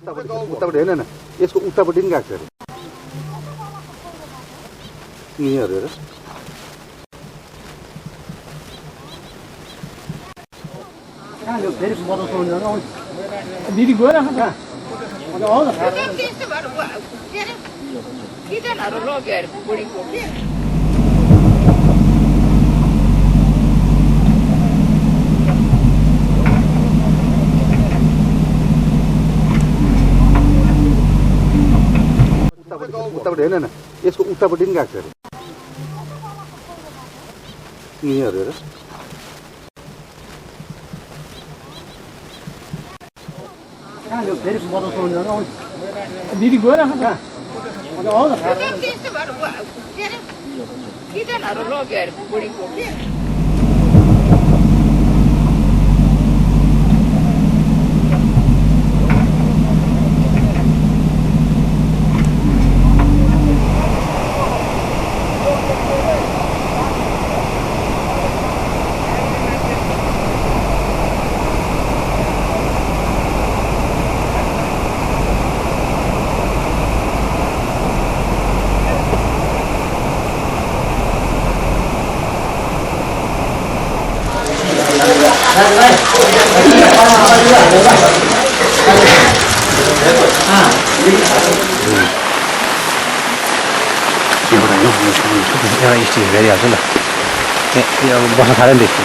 उतापट्टि होइन न यसको उतापट्टि पनि गएको छ अरे यिनीहरू हेर दिदी गएर उतापट्टि होइन न यसको उतापट्टि पनि गएको छ अरे यिनीहरू हेर दिदी गएर एउटा स्टेज हेरिहाल्छ ल यो अब बस्न थाल्यो नि त्यसको